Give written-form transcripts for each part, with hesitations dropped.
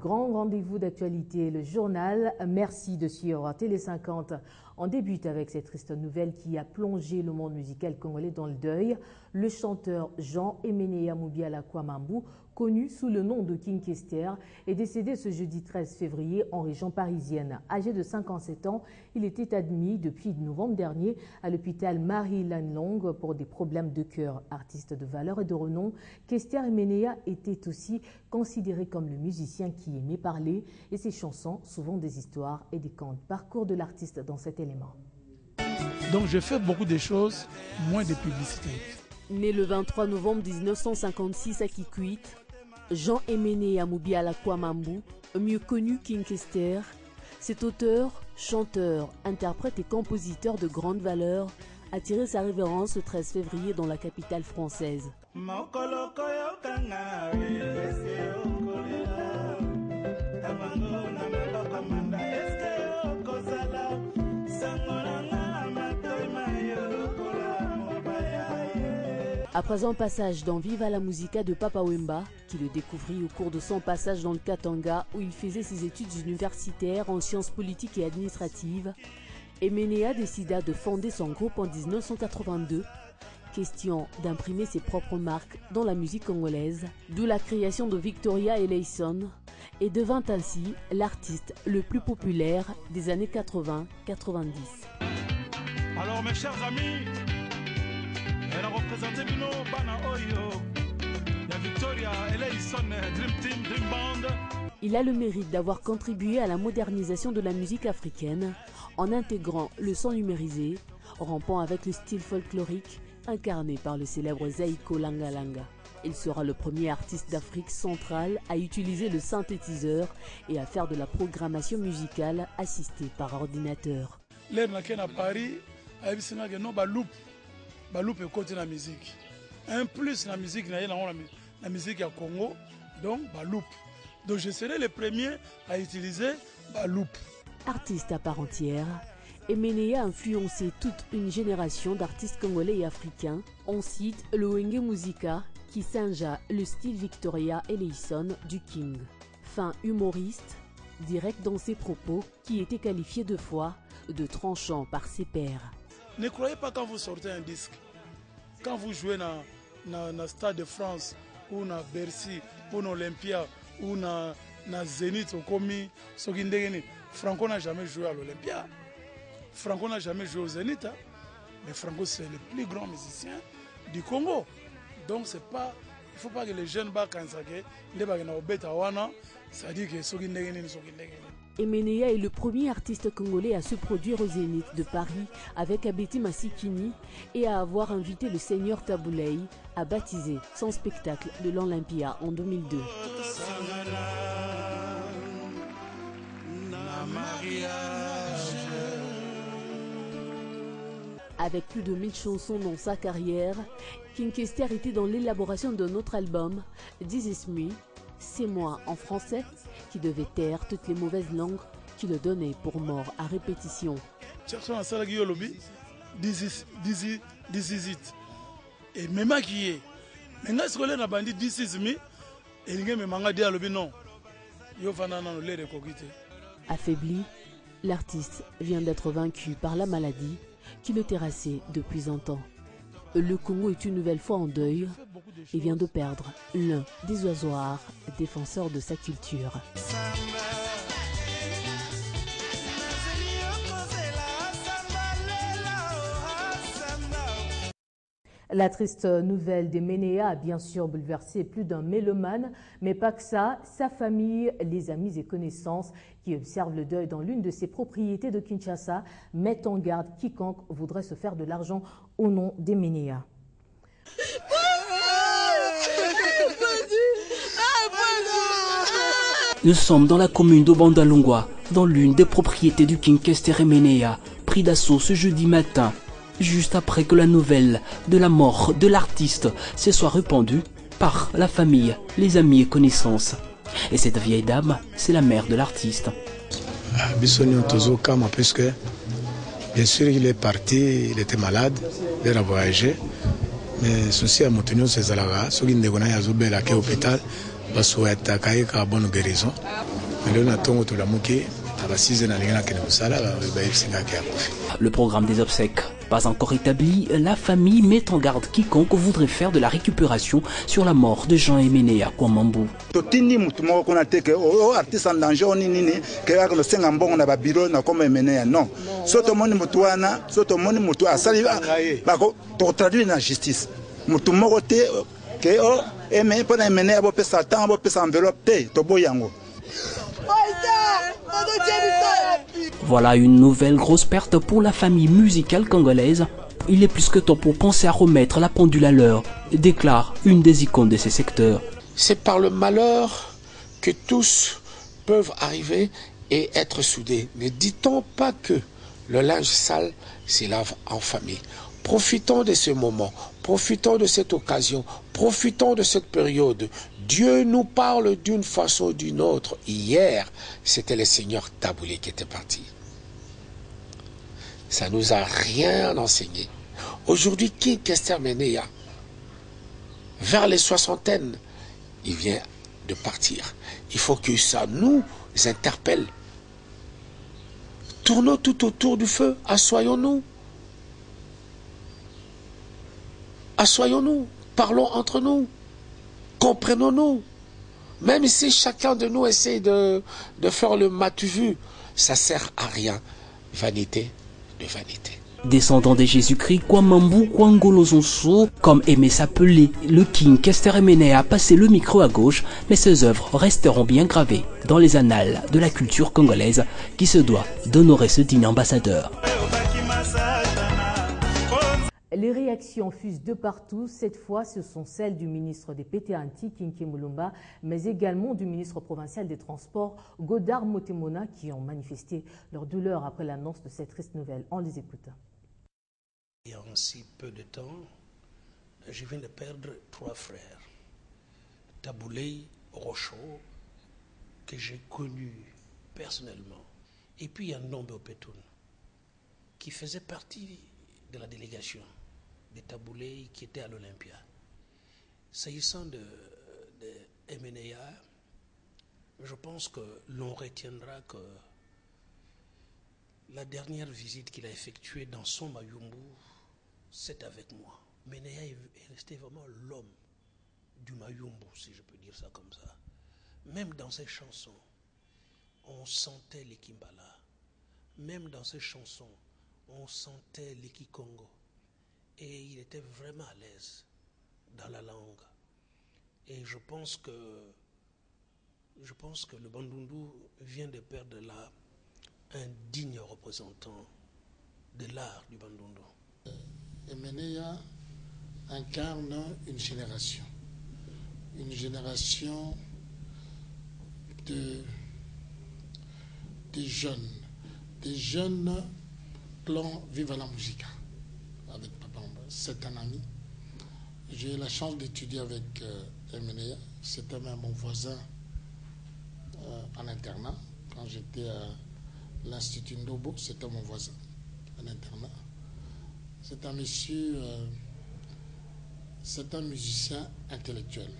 Grand rendez-vous d'actualité, le journal. Merci de suivre Télé 50. On débute avec cette triste nouvelle qui a plongé le monde musical congolais dans le deuil. Le chanteur Jean Emenea Mubiala Kwamambu, connu sous le nom de King Kester, est décédé ce jeudi 13 février en région parisienne. Âgé de 57 ans, il était admis depuis novembre dernier à l'hôpital Marie-Lannelongue pour des problèmes de cœur. Artiste de valeur et de renom, Kester Emenea était aussi considéré comme le musicien qui aimait parler et ses chansons, souvent des histoires et des contes. Parcours de l'artiste dans cet élément. Donc je fais beaucoup de choses, moins de publicité. Né le 23 novembre 1956 à Kikwit, Jean Emenea Mubiala Kwamambu, mieux connu King Kester, cet auteur, chanteur, interprète et compositeur de grande valeur a tiré sa révérence le 13 février dans la capitale française. Après un passage dans Viva la Musica de Papa Wemba, qui le découvrit au cours de son passage dans le Katanga où il faisait ses études universitaires en sciences politiques et administratives, Emenea décida de fonder son groupe en 1982. Question d'imprimer ses propres marques dans la musique congolaise, d'où la création de Victoria Eleison, et devint ainsi l'artiste le plus populaire des années 80-90. Alors mes chers amis, elle a représenté Bino Bana Oyo, la Victoria Eleison Dream Team Dream Band. Il a le mérite d'avoir contribué à la modernisation de la musique africaine en intégrant le son numérisé, rampant avec le style folklorique incarné par le célèbre Zaiko Langa Langa. Il sera le premier artiste d'Afrique centrale à utiliser le synthétiseur et à faire de la programmation musicale assistée par ordinateur. L'air à Paris, a vu que non baloupe côté la musique. Un plus la musique la musique à Congo, donc baloupe. Donc je serai le premier à utiliser baloupe. Artiste à part entière, Emenea a influencé toute une génération d'artistes congolais et africains. On cite le Wenge Musica qui singea le style Victoria Eleison du King. Fin humoriste, direct dans ses propos qui étaient qualifiés de fois de tranchants par ses pairs. Ne croyez pas quand vous sortez un disque, quand vous jouez dans le Stade de France, ou dans Bercy, ou dans Olympia, ou dans Zénith, ou Komi, Franco n'a jamais joué à l'Olympia. Franco n'a jamais joué au Zénith, hein? Mais Franco c'est le plus grand musicien du Congo. Donc c'est pas, il ne faut pas que les jeunes c'est-à-dire que Emenea est le premier artiste congolais à se produire au Zénith de Paris avec Abeti Masikini et à avoir invité le seigneur Taboulei à baptiser son spectacle de l'Olympia en 2002. Avec plus de 1000 chansons dans sa carrière, King Kester était dans l'élaboration d'un autre album, This Is Me, C'est moi en français, qui devait taire toutes les mauvaises langues qui le donnaient pour mort à répétition. This is it. Et même qui est. Maintenant, ce qu'on a bandit, This is me, et il me manga dit à l'obi non. Affaibli, l'artiste vient d'être vaincu par la maladie qui le terrassait depuis un temps. Le Congo est une nouvelle fois en deuil et vient de perdre l'un des oiseaux défenseurs de sa culture. La triste nouvelle d'Emenea a bien sûr bouleversé plus d'un mélomane, mais pas que ça, sa famille, les amis et connaissances qui observent le deuil dans l'une de ses propriétés de Kinshasa mettent en garde quiconque voudrait se faire de l'argent au nom d'Emenea. Nous sommes dans la commune d'Obandalungwa, dans l'une des propriétés du King Kester Emenea, pris d'assaut ce jeudi matin, juste après que la nouvelle de la mort de l'artiste se soit répandue par la famille, les amis et connaissances. Et cette vieille dame, c'est la mère de l'artiste. Bissonio Tozo Kama, puisque bien sûr il est parti, il était malade, il a voyagé, mais ceci a maintenu ses alagas, ce qui n'est pas à l'hôpital, basouhaita kayeka bonne guérison. Mais là, on a tout la moqué. Le programme des obsèques pas encore établi, la famille met en garde quiconque voudrait faire de la récupération sur la mort de Jean Emenea Kwamambu. Voilà une nouvelle grosse perte pour la famille musicale congolaise. Il est plus que temps pour penser à remettre la pendule à l'heure, déclare une des icônes de ces secteurs. C'est par le malheur que tous peuvent arriver et être soudés. Ne dit-on pas que le linge sale se lave en famille? Profitons de ce moment, profitons de cette occasion, profitons de cette période. Dieu nous parle d'une façon ou d'une autre. Hier, c'était le Seigneur Taboulé qui était parti. Ça ne nous a rien enseigné. Aujourd'hui, King Kester Emenea, vers les soixantaines, il vient de partir. Il faut que ça nous interpelle. Tournons tout autour du feu, assoyons-nous. Assoyons-nous, parlons entre nous, comprenons-nous. Même si chacun de nous essaie de faire le matu-vu, ça ne sert à rien. Vanité de vanité. Descendant de Jésus-Christ, Kwamambu Kwangolozonso, comme aimait s'appeler, le King Kester Emenea a passé le micro à gauche, mais ses œuvres resteront bien gravées dans les annales de la culture congolaise qui se doit d'honorer ce digne ambassadeur. Les réactions fusent de partout. Cette fois, ce sont celles du ministre des PTANTI, Kinké Moulumba, mais également du ministre provincial des Transports, Godard Motemona, qui ont manifesté leur douleur après l'annonce de cette triste nouvelle. On les écoute. Et en si peu de temps, je viens de perdre 3 frères. Taboulé, Rochaud, que j'ai connu personnellement, et puis Ndombe Opetoun, qui faisait partie de la délégation de Taboulé qui était à l'Olympia. S'agissant de Emenea, je pense que l'on retiendra que la dernière visite qu'il a effectuée dans son Mayumbu, c'est avec moi. Emenea est resté vraiment l'homme du Mayumbu, si je peux dire ça comme ça. Même dans ses chansons, on sentait les Kimbala. Même dans ses chansons, on sentait les Kikongo. Et il était vraiment à l'aise dans la langue. Et je pense que le Bandundu vient de perdre là un digne représentant de l'art du Bandundu. Emenea incarne une génération de jeunes clan Viva la Musica avec Papa Omba. C'est un ami. J'ai eu la chance d'étudier avec Emenea. C'était même mon voisin en internat. Quand j'étais à l'Institut Ndobo, c'était mon voisin en internat. C'est un monsieur, c'est un musicien intellectuel.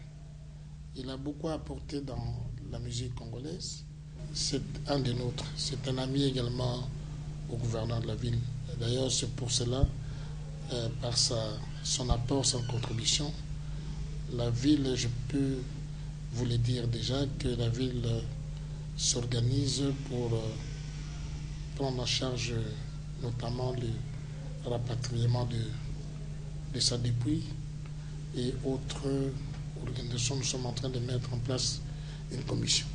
Il a beaucoup apporté dans la musique congolaise. C'est un des nôtres. C'est un ami également au gouverneur de la ville. D'ailleurs, c'est pour cela, par son apport, son contribution, la ville, je peux vous le dire déjà, que la ville s'organise pour prendre en charge notamment le rapatriement de sa dépouille et autres organisations. Nous sommes en train de mettre en place une commission.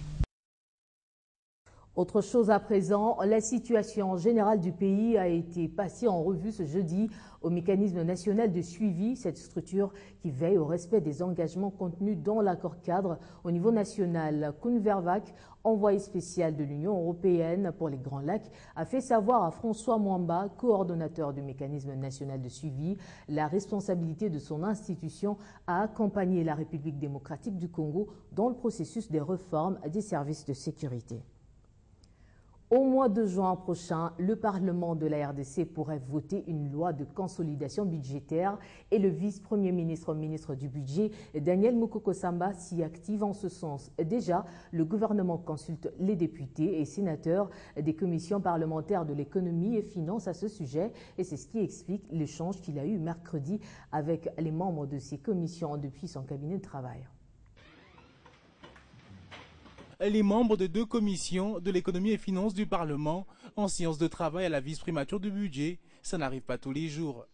Autre chose à présent, la situation générale du pays a été passée en revue ce jeudi au mécanisme national de suivi, cette structure qui veille au respect des engagements contenus dans l'accord cadre au niveau national. Koen Vervac, envoyé spécial de l'Union européenne pour les Grands Lacs, a fait savoir à François Mwamba, coordonnateur du mécanisme national de suivi, la responsabilité de son institution à accompagner la République démocratique du Congo dans le processus des réformes des services de sécurité. Au mois de juin prochain, le Parlement de la RDC pourrait voter une loi de consolidation budgétaire et le vice-premier ministre, ministre du Budget, Daniel Mukoko Samba, s'y active en ce sens. Déjà, le gouvernement consulte les députés et sénateurs des commissions parlementaires de l'économie et finances à ce sujet et c'est ce qui explique l'échange qu'il a eu mercredi avec les membres de ces commissions depuis son cabinet de travail. Les membres de deux commissions de l'économie et finances du Parlement en séance de travail à la vice-primature du budget, ça n'arrive pas tous les jours.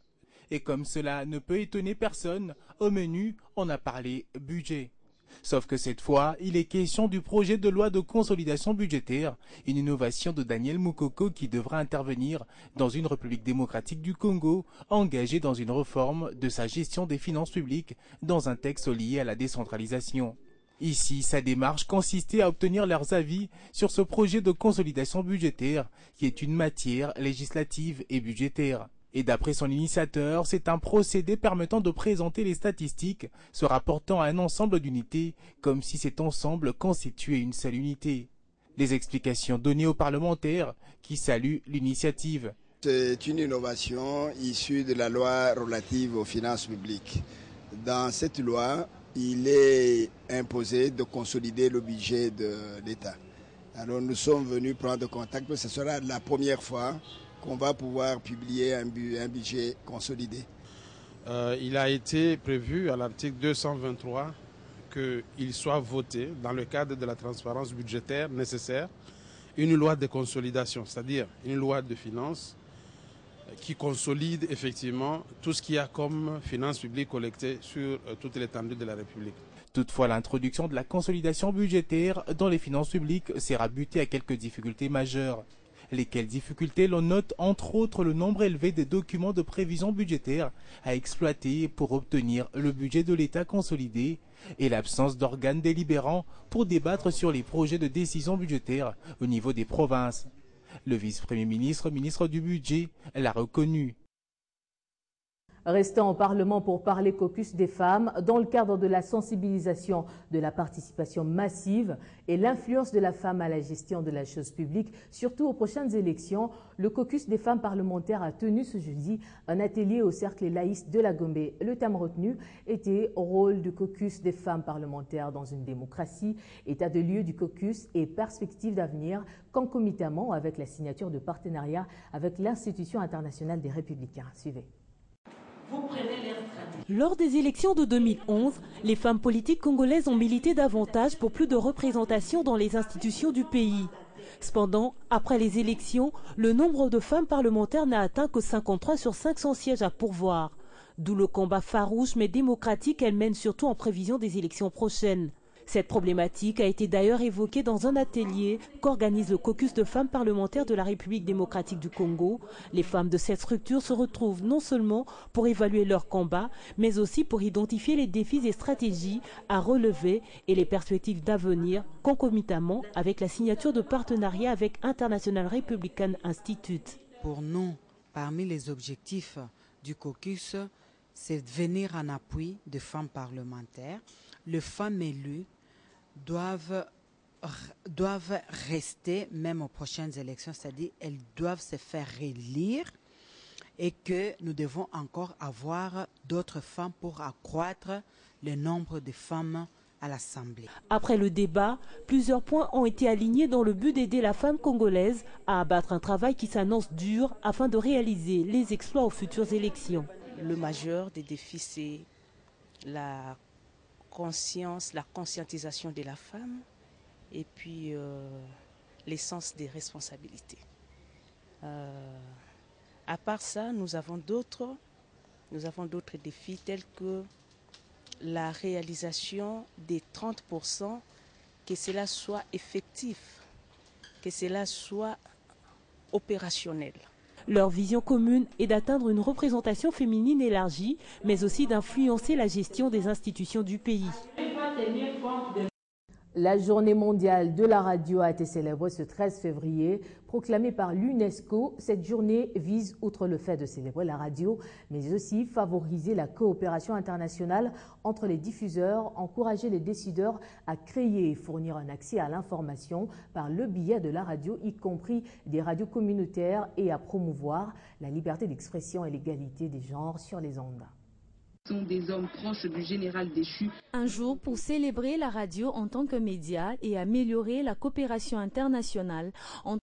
Et comme cela ne peut étonner personne, au menu, on a parlé budget. Sauf que cette fois, il est question du projet de loi de consolidation budgétaire, une innovation de Daniel Mukoko qui devra intervenir dans une République démocratique du Congo, engagée dans une réforme de sa gestion des finances publiques dans un texte lié à la décentralisation. Ici, sa démarche consistait à obtenir leurs avis sur ce projet de consolidation budgétaire, qui est une matière législative et budgétaire. Et d'après son initiateur, c'est un procédé permettant de présenter les statistiques se rapportant à un ensemble d'unités, comme si cet ensemble constituait une seule unité. Les explications données aux parlementaires qui saluent l'initiative. C'est une innovation issue de la loi relative aux finances publiques. Dans cette loi, il est imposé de consolider le budget de l'État. Alors nous sommes venus prendre contact, parce que ce sera la première fois qu'on va pouvoir publier un budget consolidé. Il a été prévu à l'article 223 qu'il soit voté dans le cadre de la transparence budgétaire nécessaire, une loi de consolidation, c'est-à-dire une loi de finances qui consolide effectivement tout ce qu'il y a comme finances publiques collectées sur toute l'étendue de la République. Toutefois, l'introduction de la consolidation budgétaire dans les finances publiques sera butée à quelques difficultés majeures. Lesquelles difficultés l'on note entre autres le nombre élevé des documents de prévision budgétaire à exploiter pour obtenir le budget de l'État consolidé et l'absence d'organes délibérants pour débattre sur les projets de décision budgétaire au niveau des provinces. Le vice-premier ministre, ministre du Budget, l'a reconnu. Restant au Parlement pour parler caucus des femmes, dans le cadre de la sensibilisation de la participation massive et l'influence de la femme à la gestion de la chose publique, surtout aux prochaines élections, le caucus des femmes parlementaires a tenu ce jeudi un atelier au cercle laïque de la Gombe. Le thème retenu était « Rôle du caucus des femmes parlementaires dans une démocratie, état de lieu du caucus et perspectives d'avenir » concomitamment avec la signature de partenariat avec l'Institution internationale des républicains. Suivez. Lors des élections de 2011, les femmes politiques congolaises ont milité davantage pour plus de représentation dans les institutions du pays. Cependant, après les élections, le nombre de femmes parlementaires n'a atteint que 53 sur 500 sièges à pourvoir. D'où le combat farouche mais démocratique qu'elle mène surtout en prévision des élections prochaines. Cette problématique a été d'ailleurs évoquée dans un atelier qu'organise le caucus de femmes parlementaires de la République démocratique du Congo. Les femmes de cette structure se retrouvent non seulement pour évaluer leur combat, mais aussi pour identifier les défis et stratégies à relever et les perspectives d'avenir, concomitamment avec la signature de partenariat avec International Republican Institute. Pour nous, parmi les objectifs du caucus, c'est de venir en appui des femmes parlementaires. Les femmes élues doivent rester même aux prochaines élections, c'est-à-dire elles doivent se faire élire et que nous devons encore avoir d'autres femmes pour accroître le nombre de femmes à l'Assemblée. Après le débat, plusieurs points ont été alignés dans le but d'aider la femme congolaise à abattre un travail qui s'annonce dur afin de réaliser les exploits aux futures élections. Le majeur des défis, c'est la conscientisation de la femme et puis l'essence des responsabilités. À part ça, nous avons d'autres défis tels que la réalisation des 30%, que cela soit effectif, que cela soit opérationnel. Leur vision commune est d'atteindre une représentation féminine élargie, mais aussi d'influencer la gestion des institutions du pays. La journée mondiale de la radio a été célébrée ce 13 février. Proclamée par l'UNESCO, cette journée vise, outre le fait de célébrer la radio, mais aussi favoriser la coopération internationale entre les diffuseurs, encourager les décideurs à créer et fournir un accès à l'information par le biais de la radio, y compris des radios communautaires, et à promouvoir la liberté d'expression et l'égalité des genres sur les ondes. Sont des hommes proches du général déchu. Un jour pour célébrer la radio en tant que média et améliorer la coopération internationale entre